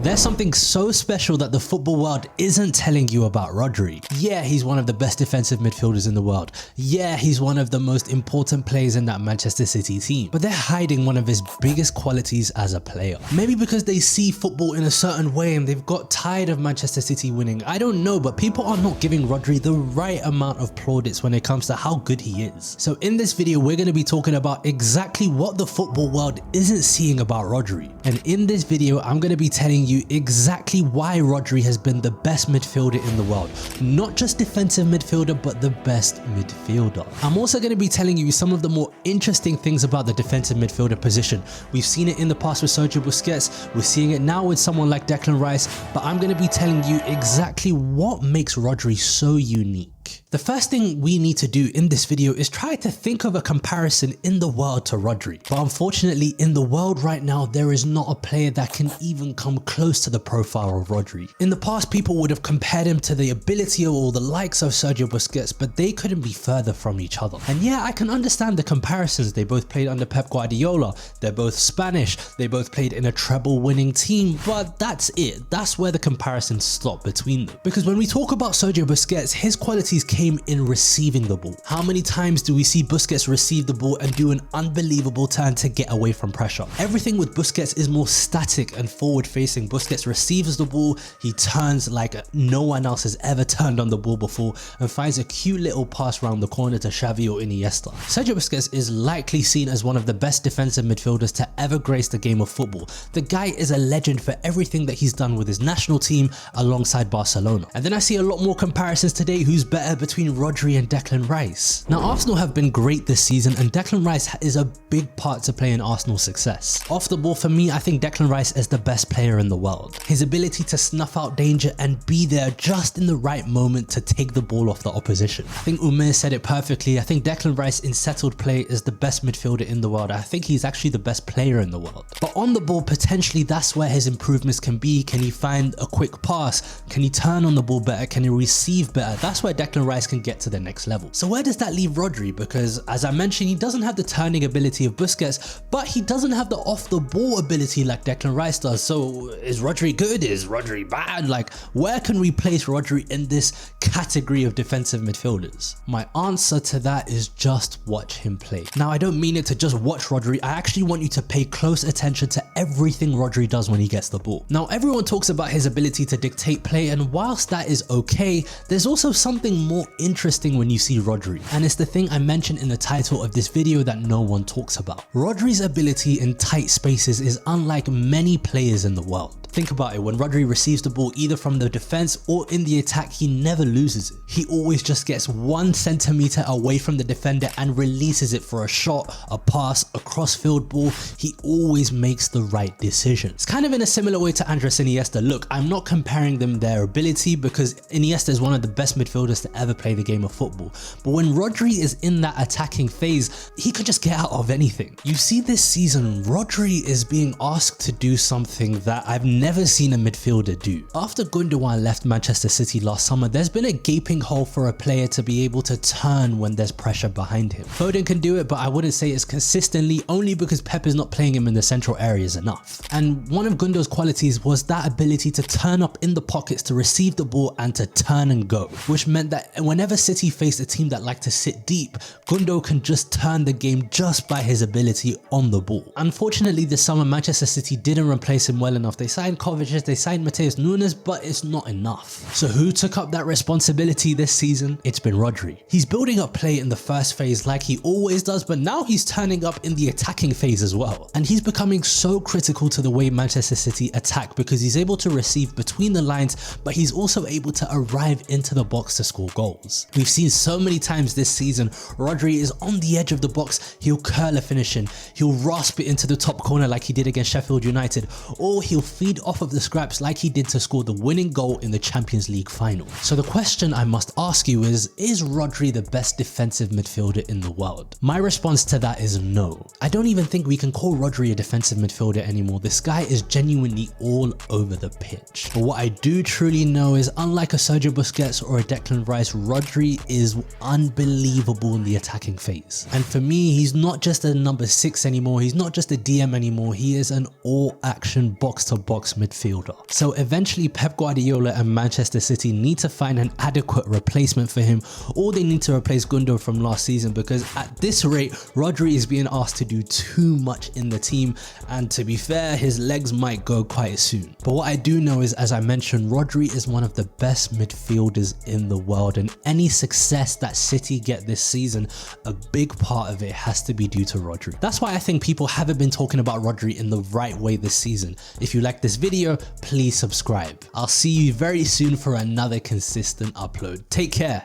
There's something so special that the football world isn't telling you about Rodri. Yeah, he's one of the best defensive midfielders in the world. Yeah, he's one of the most important players in that Manchester City team. But they're hiding one of his biggest qualities as a player. Maybe because they see football in a certain way and they've got tired of Manchester City winning. I don't know, but people are not giving Rodri the right amount of plaudits when it comes to how good he is. So in this video, we're going to be talking about exactly what the football world isn't seeing about Rodri. And in this video, I'm going to be telling you exactly why Rodri has been the best midfielder in the world. Not just defensive midfielder, but the best midfielder. I'm also going to be telling you some of the more interesting things about the defensive midfielder position. We've seen it in the past with Sergio Busquets, we're seeing it now with someone like Declan Rice, but I'm going to be telling you exactly what makes Rodri so unique. The first thing we need to do in this video is try to think of a comparison in the world to Rodri. But unfortunately, in the world right now, there is not a player that can even come close to the profile of Rodri. In the past, people would have compared him to the ability or the likes of Sergio Busquets, but they couldn't be further from each other. And yeah, I can understand the comparisons. They both played under Pep Guardiola. They're both Spanish. They both played in a treble winning team, but that's it. That's where the comparisons stop between them. Because when we talk about Sergio Busquets, his qualities came in receiving the ball. How many times do we see Busquets receive the ball and do an unbelievable turn to get away from pressure? Everything with Busquets is more static and forward facing. Busquets receives the ball, he turns like no one else has ever turned on the ball before and finds a cute little pass around the corner to Xavi or Iniesta. Sergio Busquets is likely seen as one of the best defensive midfielders to ever grace the game of football. The guy is a legend for everything that he's done with his national team alongside Barcelona. And then I see a lot more comparisons today who's better between Rodri and Declan Rice. Now, Arsenal have been great this season and Declan Rice is a big part to play in Arsenal's success. Off the ball, for me, I think Declan Rice is the best player in the world. His ability to snuff out danger and be there just in the right moment to take the ball off the opposition. I think Umir said it perfectly. I think Declan Rice in settled play is the best midfielder in the world. I think he's actually the best player in the world. But on the ball, potentially that's where his improvements can be. Can he find a quick pass? Can he turn on the ball better? Can he receive better? That's where Declan Rice can get to the next level. So where does that leave Rodri? Because as I mentioned, he doesn't have the turning ability of Busquets, but he doesn't have the off the ball ability like Declan Rice does. So is Rodri good? Is Rodri bad? Like, where can we place Rodri in this category of defensive midfielders? My answer to that is just watch him play. Now, I don't mean it to just watch Rodri. I actually want you to pay close attention to everything Rodri does when he gets the ball. Now, everyone talks about his ability to dictate play, and whilst that is okay, there's also something more interesting when you see Rodri, and it's the thing I mentioned in the title of this video that no one talks about. Rodri's ability in tight spaces is unlike many players in the world. Think about it, when Rodri receives the ball either from the defense or in the attack, he never loses it. He always just gets 1 centimeter away from the defender and releases it for a shot, a pass, a cross-field ball. He always makes the right decision. It's kind of in a similar way to Andres Iniesta. Look, I'm not comparing them their ability because Iniesta is one of the best midfielders to ever play the game of football. But when Rodri is in that attacking phase, he could just get out of anything. You see this season, Rodri is being asked to do something that I've never seen a midfielder do. After Gundogan left Manchester City last summer, there's been a gaping hole for a player to be able to turn when there's pressure behind him. Foden can do it, but I wouldn't say it's consistently, only because Pep is not playing him in the central areas enough. And one of Gundo's qualities was that ability to turn up in the pockets to receive the ball and to turn and go, which meant that whenever City faced a team that liked to sit deep, Gundo can just turn the game just by his ability on the ball. Unfortunately, this summer, Manchester City didn't replace him well enough. They signed Kovacic, they signed Mateus Nunes, but it's not enough. So who took up that responsibility this season? It's been Rodri. He's building up play in the first phase like he always does, but now he's turning up in the attacking phase as well. And he's becoming so critical to the way Manchester City attack because he's able to receive between the lines, but he's also able to arrive into the box to score goals. We've seen so many times this season, Rodri is on the edge of the box, he'll curl a finish in, he'll rasp it into the top corner like he did against Sheffield United, or he'll feed off of the scraps like he did to score the winning goal in the Champions League final. So the question I must ask you is Rodri the best defensive midfielder in the world? My response to that is no. I don't even think we can call Rodri a defensive midfielder anymore. This guy is genuinely all over the pitch. But what I do truly know is, unlike a Sergio Busquets or a Declan Rice, price, Rodri is unbelievable in the attacking phase. And for me, he's not just a number 6 anymore, he's not just a DM anymore, he is an all-action box-to-box midfielder. So eventually Pep Guardiola and Manchester City need to find an adequate replacement for him, or they need to replace Gundo from last season, because at this rate, Rodri is being asked to do too much in the team, and to be fair, his legs might go quite soon. But what I do know is, as I mentioned, Rodri is one of the best midfielders in the world, and any success that City get this season, a big part of it has to be due to Rodri. That's why I think people haven't been talking about Rodri in the right way this season. If you like this video, please subscribe. I'll see you very soon for another consistent upload. Take care.